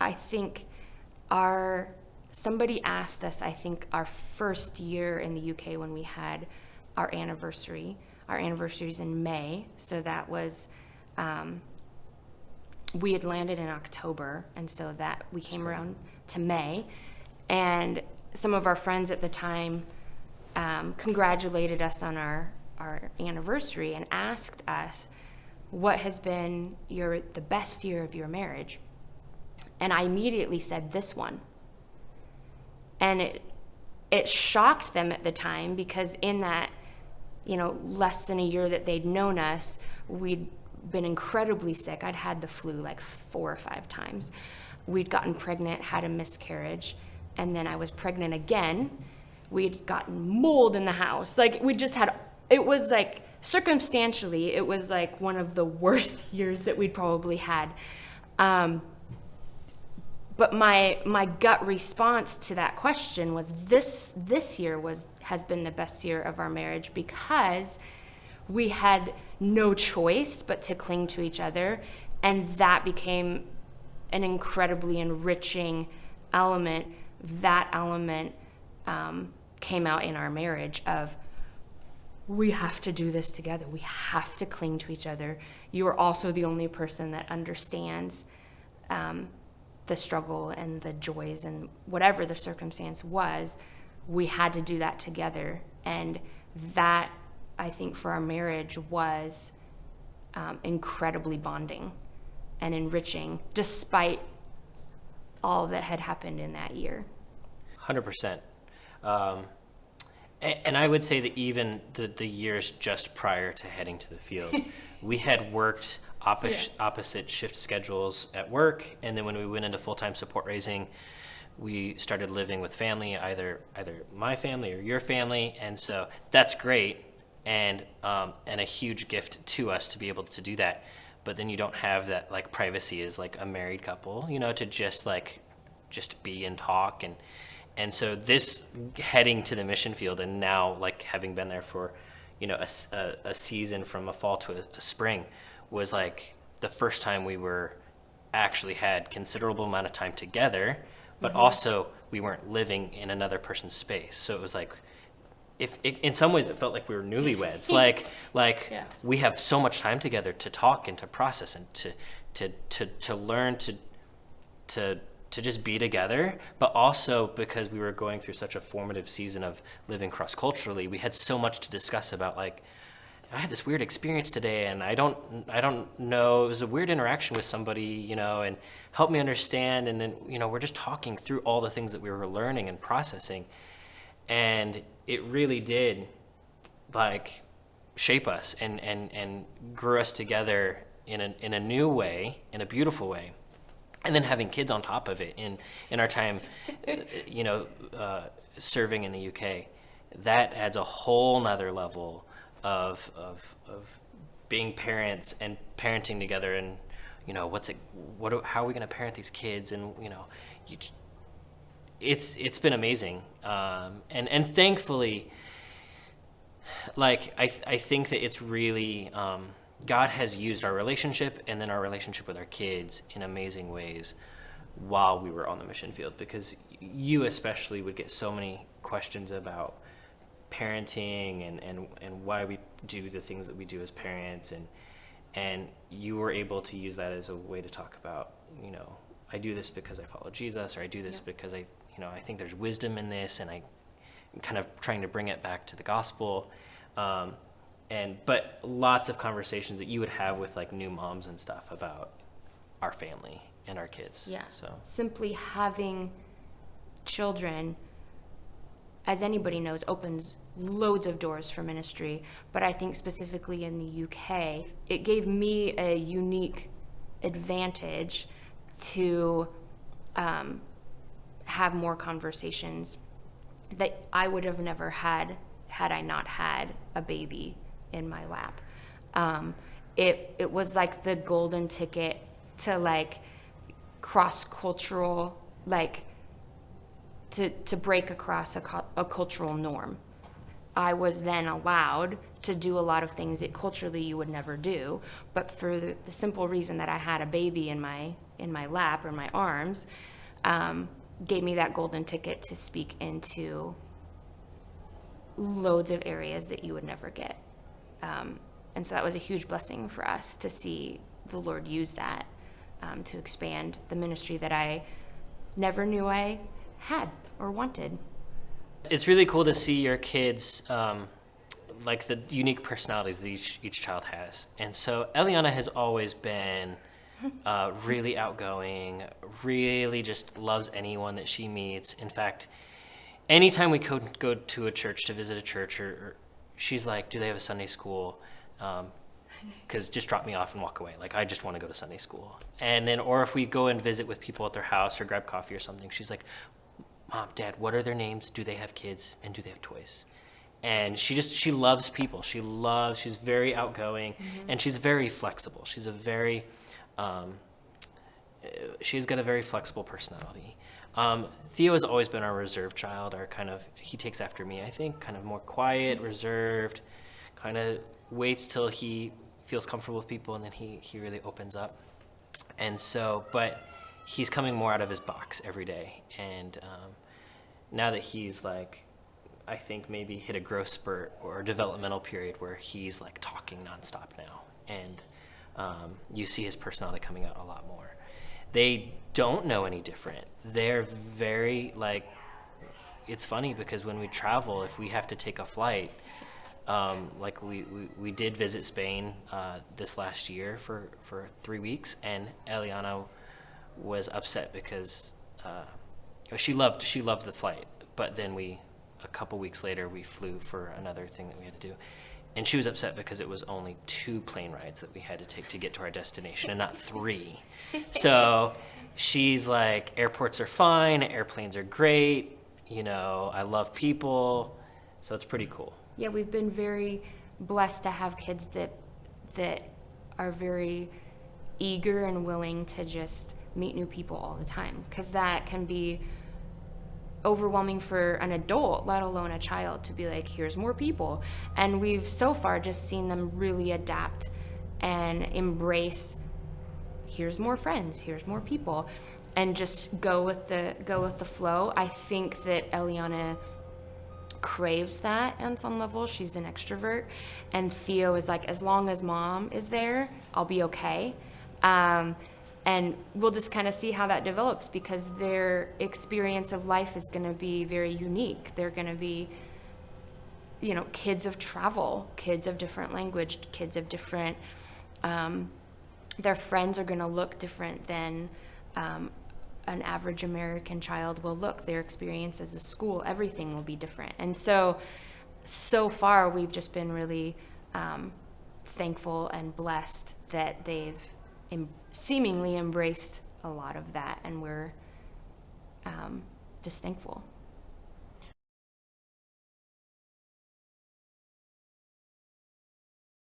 I think somebody asked us, I think our first year in the UK when we had our anniversary. Our anniversary's in May, so that was, we had landed in October, and so that we came around to May, and some of our friends at the time congratulated us on our anniversary and asked us, what has been the best year of your marriage? And I immediately said, this one. And it shocked them at the time, because in that, less than a year that they'd known us, we'd been incredibly sick. I'd had the flu like 4 or 5 times. We'd gotten pregnant, had a miscarriage, and then I was pregnant again. We'd gotten mold in the house. Like, we just had, it was like, circumstantially, it was like one of the worst years that we'd probably had. But my gut response to that question was, this year has been the best year of our marriage, because we had no choice but to cling to each other, and that became an incredibly enriching element. That element came out in our marriage of, we have to do this together. We have to cling to each other. You are also the only person that understands the struggle and the joys, and whatever the circumstance was, we had to do that together. And that, I think, for our marriage was incredibly bonding and enriching, despite all that had happened in that year. 100%. And I would say that even the years just prior to heading to the field, we had worked opposite shift schedules at work, and then when we went into full-time support raising, we started living with family, either my family or your family, and so that's great, and a huge gift to us to be able to do that. But then you don't have that like privacy as like a married couple, to just be and talk, and so this heading to the mission field, and now like having been there for a season from a fall to a spring, was like the first time we were actually had considerable amount of time together, but also we weren't living in another person's space. So it was like, in some ways it felt like we were newlyweds. We have so much time together to talk and to process and to learn to just be together, but also because we were going through such a formative season of living cross-culturally, we had so much to discuss about, like, I had this weird experience today, and I don't know, it was a weird interaction with somebody, and help me understand. And then, we're just talking through all the things that we were learning and processing. And it really did like shape us and grew us together in a new way, in a beautiful way. And then having kids on top of it in our time, serving in the UK, that adds a whole nother level of being parents and parenting together, and how are we going to parent these kids, and it's been amazing, and thankfully, like I think that it's really God has used our relationship and then our relationship with our kids in amazing ways while we were on the mission field, because you especially would get so many questions about parenting and why we do the things that we do as parents, and you were able to use that as a way to talk about, I do this because I follow Jesus, or I do this because I think there's wisdom in this, and I'm kind of trying to bring it back to the gospel. But lots of conversations that you would have with like new moms and stuff about our family and our kids. Yeah. So simply having children, as anybody knows, opens loads of doors for ministry. But I think specifically in the UK, it gave me a unique advantage to have more conversations that I would have never had I not had a baby in my lap. It was like the golden ticket to like cross-cultural, like to break across a cultural norm. I was then allowed to do a lot of things that culturally you would never do, but for the simple reason that I had a baby in my my lap or my arms, gave me that golden ticket to speak into loads of areas that you would never get. And so that was a huge blessing for us to see the Lord use that to expand the ministry that I never knew I had or wanted. It's really cool to see your kids, like the unique personalities that each child has. And so Eliana has always been really outgoing, really just loves anyone that she meets. In fact, anytime we go to a church to visit a church, or she's like, do they have a Sunday school? Because just drop me off and walk away. Like, I just want to go to Sunday school. And then, or if we go and visit with people at their house or grab coffee or something, she's like, Mom, Dad, what are their names? Do they have kids? And do they have toys? And she loves people. She's very outgoing, and she's very flexible. She's got a very flexible personality. Theo has always been our reserved child, he takes after me, I think, kind of more quiet, reserved, kind of waits till he feels comfortable with people, and then he really opens up. And so, but he's coming more out of his box every day. And now that he's like, I think maybe hit a growth spurt or a developmental period where he's like talking nonstop now. And you see his personality coming out a lot more. They don't know any different. They're very it's funny because when we travel, if we have to take a flight, like we did visit Spain this last year for 3 weeks, and Eliana was upset because she loved the flight, but then a couple weeks later we flew for another thing that we had to do, and she was upset because it was only 2 plane rides that we had to take to get to our destination and not 3. So she's like, airports are fine, airplanes are great, I love people, so it's pretty cool. Yeah, we've been very blessed to have kids that are very eager and willing to just meet new people all the time, because that can be overwhelming for an adult, let alone a child, to be like, here's more people. And we've so far just seen them really adapt and embrace, here's more friends, here's more people, and just go with the flow. I think that Eliana craves that on some level. She's an extrovert, and Theo is like, as long as Mom is there, I'll be okay. And we'll just kind of see how that develops, because their experience of life is going to be very unique. They're going to be, kids of travel, kids of different language, kids of different, their friends are going to look different than an average American child will look. Their experiences of school, everything will be different. And so far we've just been really thankful and blessed that they've seemingly embraced a lot of that, and we're just thankful.